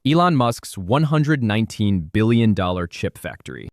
Elon Musk's $119 billion chip factory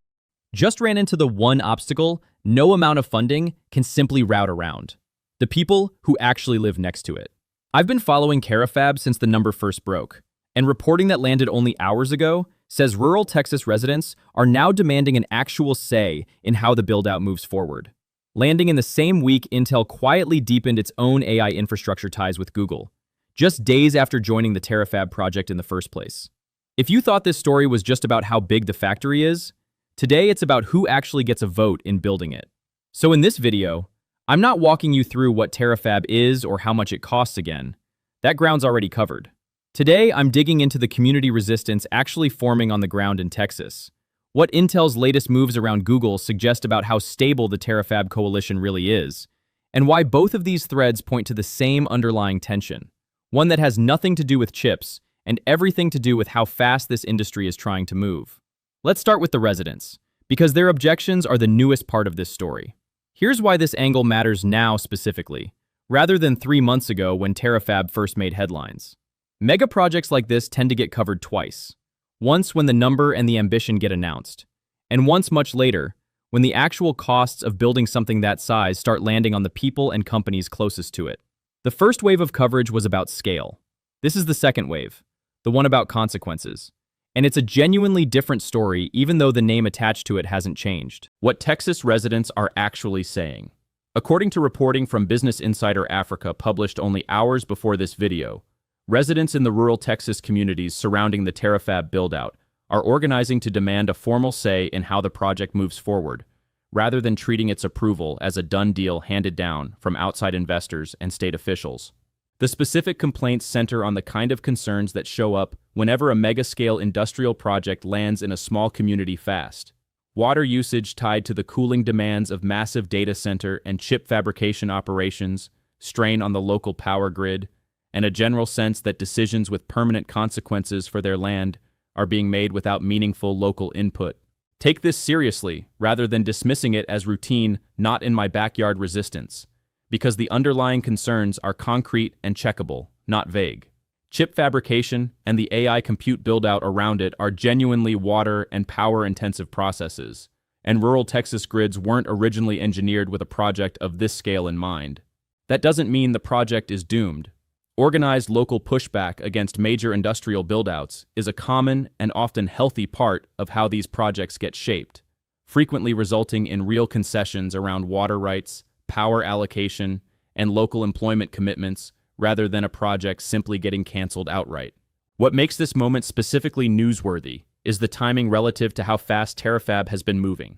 just ran into the one obstacle no amount of funding can simply route around: the people who actually live next to it. I've been following Terafab since the number first broke, and reporting that landed only hours ago says rural Texas residents are now demanding an actual say in how the build-out moves forward. Landing in the same week Intel quietly deepened its own AI infrastructure ties with Google, just days after joining the Terafab project in the first place. If you thought this story was just about how big the factory is, today it's about who actually gets a vote in building it. So in this video, I'm not walking you through what Terafab is or how much it costs again. That ground's already covered. Today, I'm digging into the community resistance actually forming on the ground in Texas, what Intel's latest moves around Google suggest about how stable the Terafab coalition really is, and why both of these threads point to the same underlying tension, one that has nothing to do with chips and everything to do with how fast this industry is trying to move. Let's start with the residents, because their objections are the newest part of this story. Here's why this angle matters now specifically, rather than 3 months ago when Terafab first made headlines. Mega projects like this tend to get covered twice. Once when the number and the ambition get announced, and once much later, when the actual costs of building something that size start landing on the people and companies closest to it. The first wave of coverage was about scale. This is the second wave, the one about consequences. And it's a genuinely different story even though the name attached to it hasn't changed. What Texas residents are actually saying. According to reporting from Business Insider Africa published only hours before this video, residents in the rural Texas communities surrounding the Terafab build-out are organizing to demand a formal say in how the project moves forward, rather than treating its approval as a done deal handed down from outside investors and state officials. The specific complaints center on the kind of concerns that show up whenever a mega-scale industrial project lands in a small community fast. Water usage tied to the cooling demands of massive data center and chip fabrication operations, strain on the local power grid, and a general sense that decisions with permanent consequences for their land are being made without meaningful local input. Take this seriously, rather than dismissing it as routine, not in my backyard resistance, because the underlying concerns are concrete and checkable, not vague. Chip fabrication and the AI compute build-out around it are genuinely water and power-intensive processes, and rural Texas grids weren't originally engineered with a project of this scale in mind. That doesn't mean the project is doomed. Organized local pushback against major industrial build-outs is a common and often healthy part of how these projects get shaped, frequently resulting in real concessions around water rights, power allocation, and local employment commitments rather than a project simply getting canceled outright. What makes this moment specifically newsworthy is the timing relative to how fast Terafab has been moving.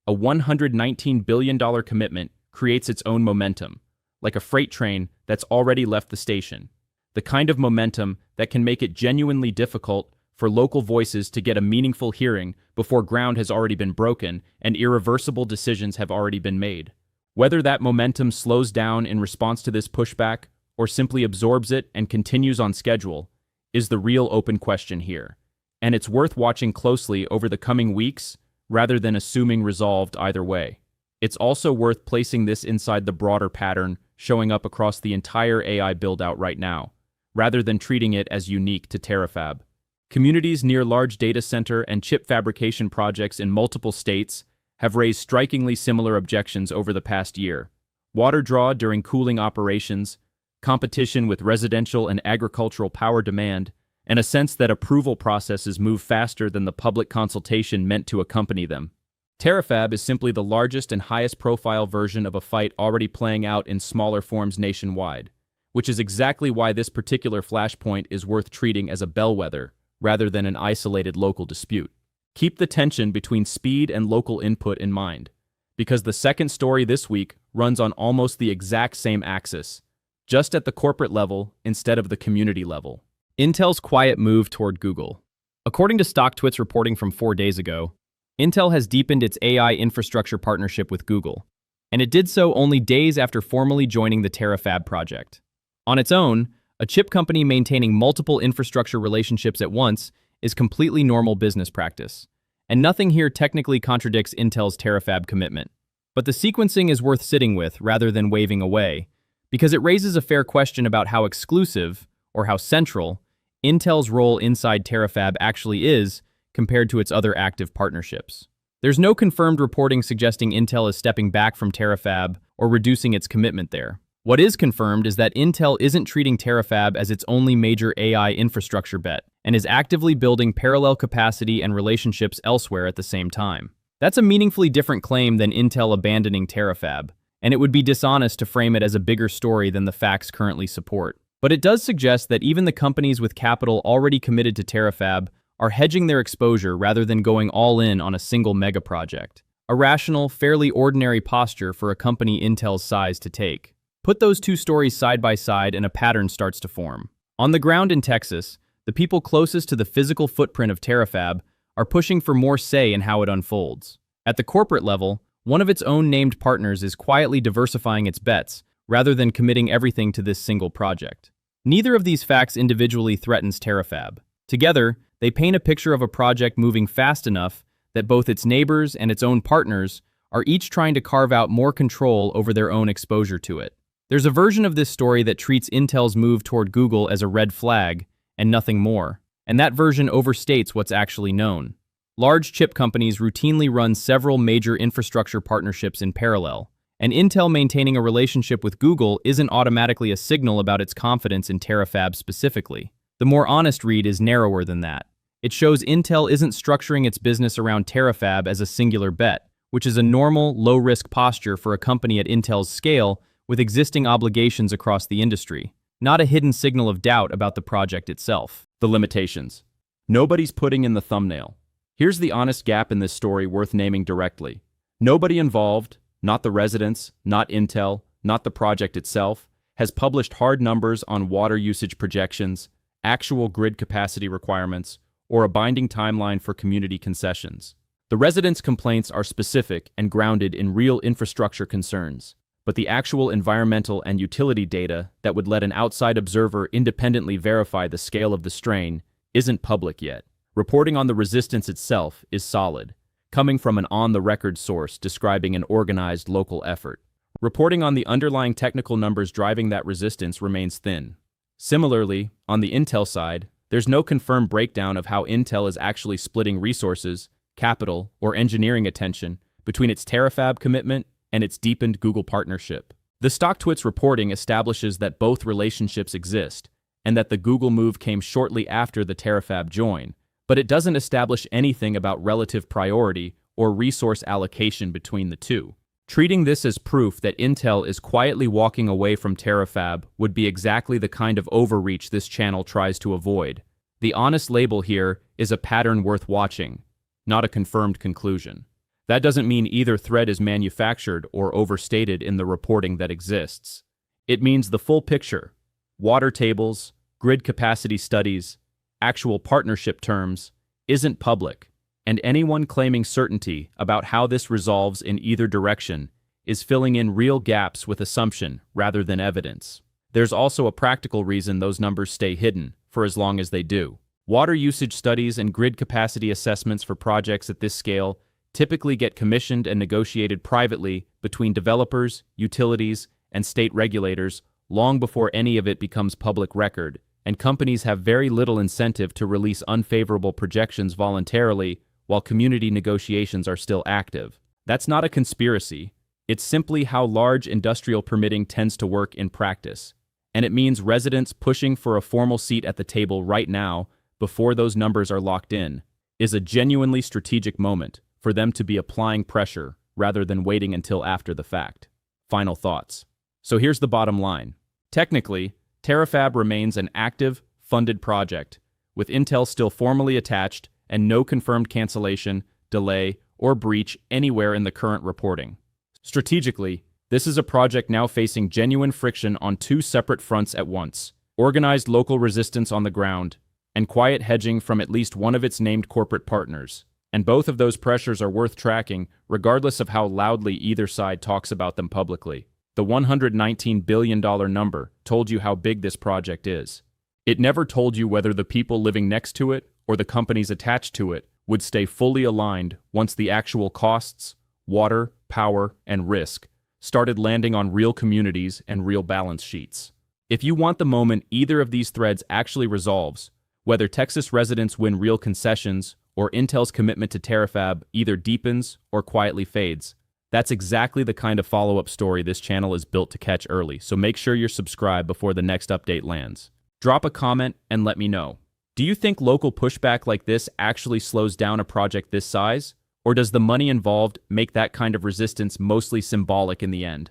A $119 billion commitment creates its own momentum, like a freight train that's already left the station, the kind of momentum that can make it genuinely difficult for local voices to get a meaningful hearing before ground has already been broken and irreversible decisions have already been made. Whether that momentum slows down in response to this pushback or simply absorbs it and continues on schedule is the real open question here, and it's worth watching closely over the coming weeks rather than assuming resolved either way. It's also worth placing this inside the broader pattern showing up across the entire AI build-out right now, rather than treating it as unique to Terafab. Communities near large data center and chip fabrication projects in multiple states have raised strikingly similar objections over the past year. Water draw during cooling operations, competition with residential and agricultural power demand, and a sense that approval processes move faster than the public consultation meant to accompany them. Terafab is simply the largest and highest profile version of a fight already playing out in smaller forms nationwide, which is exactly why this particular flashpoint is worth treating as a bellwether rather than an isolated local dispute. Keep the tension between speed and local input in mind, because the second story this week runs on almost the exact same axis, just at the corporate level instead of the community level. Intel's quiet move toward Google. According to StockTwits reporting from 4 days ago, Intel has deepened its AI infrastructure partnership with Google, and it did so only days after formally joining the Terafab project. On its own, a chip company maintaining multiple infrastructure relationships at once is completely normal business practice, and nothing here technically contradicts Intel's Terafab commitment. But the sequencing is worth sitting with rather than waving away, because it raises a fair question about how exclusive, or how central, Intel's role inside Terafab actually is compared to its other active partnerships. There's no confirmed reporting suggesting Intel is stepping back from Terafab or reducing its commitment there. What is confirmed is that Intel isn't treating Terafab as its only major AI infrastructure bet and is actively building parallel capacity and relationships elsewhere at the same time. That's a meaningfully different claim than Intel abandoning Terafab, and it would be dishonest to frame it as a bigger story than the facts currently support. But it does suggest that even the companies with capital already committed to Terafab are hedging their exposure rather than going all in on a single mega project. A rational, fairly ordinary posture for a company Intel's size to take. Put those two stories side by side and a pattern starts to form. On the ground in Texas, the people closest to the physical footprint of Terafab are pushing for more say in how it unfolds. At the corporate level, one of its own named partners is quietly diversifying its bets rather than committing everything to this single project. Neither of these facts individually threatens Terafab. Together, they paint a picture of a project moving fast enough that both its neighbors and its own partners are each trying to carve out more control over their own exposure to it. There's a version of this story that treats Intel's move toward Google as a red flag and nothing more, and that version overstates what's actually known. Large chip companies routinely run several major infrastructure partnerships in parallel, and Intel maintaining a relationship with Google isn't automatically a signal about its confidence in Terafab specifically. The more honest read is narrower than that. It shows Intel isn't structuring its business around Terafab as a singular bet, which is a normal, low-risk posture for a company at Intel's scale with existing obligations across the industry, not a hidden signal of doubt about the project itself. The limitations. Nobody's putting in the thumbnail. Here's the honest gap in this story worth naming directly. Nobody involved, not the residents, not Intel, not the project itself, has published hard numbers on water usage projections, actual grid capacity requirements, or a binding timeline for community concessions. The residents' complaints are specific and grounded in real infrastructure concerns, but the actual environmental and utility data that would let an outside observer independently verify the scale of the strain isn't public yet. Reporting on the resistance itself is solid, coming from an on-the-record source describing an organized local effort. Reporting on the underlying technical numbers driving that resistance remains thin. Similarly, on the Intel side, there's no confirmed breakdown of how Intel is actually splitting resources, capital, or engineering attention between its Terafab commitment and its deepened Google partnership. The StockTwits reporting establishes that both relationships exist, and that the Google move came shortly after the Terafab join, but it doesn't establish anything about relative priority or resource allocation between the two. Treating this as proof that Intel is quietly walking away from Terafab would be exactly the kind of overreach this channel tries to avoid. The honest label here is a pattern worth watching, not a confirmed conclusion. That doesn't mean either thread is manufactured or overstated in the reporting that exists. It means the full picture: water tables, grid capacity studies, actual partnership terms, isn't public, and anyone claiming certainty about how this resolves in either direction is filling in real gaps with assumption rather than evidence. There's also a practical reason those numbers stay hidden for as long as they do. Water usage studies and grid capacity assessments for projects at this scale typically get commissioned and negotiated privately between developers, utilities, and state regulators long before any of it becomes public record, and companies have very little incentive to release unfavorable projections voluntarily while community negotiations are still active. That's not a conspiracy. It's simply how large industrial permitting tends to work in practice, and it means residents pushing for a formal seat at the table right now, before those numbers are locked in, is a genuinely strategic moment for them to be applying pressure rather than waiting until after the fact. Final thoughts. So here's the bottom line. Technically, Terafab remains an active, funded project, with Intel still formally attached and no confirmed cancellation, delay, or breach anywhere in the current reporting. Strategically, this is a project now facing genuine friction on two separate fronts at once: organized local resistance on the ground, and quiet hedging from at least one of its named corporate partners. And both of those pressures are worth tracking, regardless of how loudly either side talks about them publicly. The $119 billion number told you how big this project is. It never told you whether the people living next to it or the companies attached to it would stay fully aligned once the actual costs, water, power, and risk started landing on real communities and real balance sheets. If you want the moment either of these threads actually resolves, Whether Texas residents win real concessions or Intel's commitment to Terafab either deepens or quietly fades, that's exactly the kind of follow-up story this channel is built to catch early, so make sure you're subscribed before the next update lands. Drop a comment and let me know. Do you think local pushback like this actually slows down a project this size? Or does the money involved make that kind of resistance mostly symbolic in the end?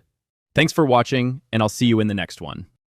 Thanks for watching, and I'll see you in the next one.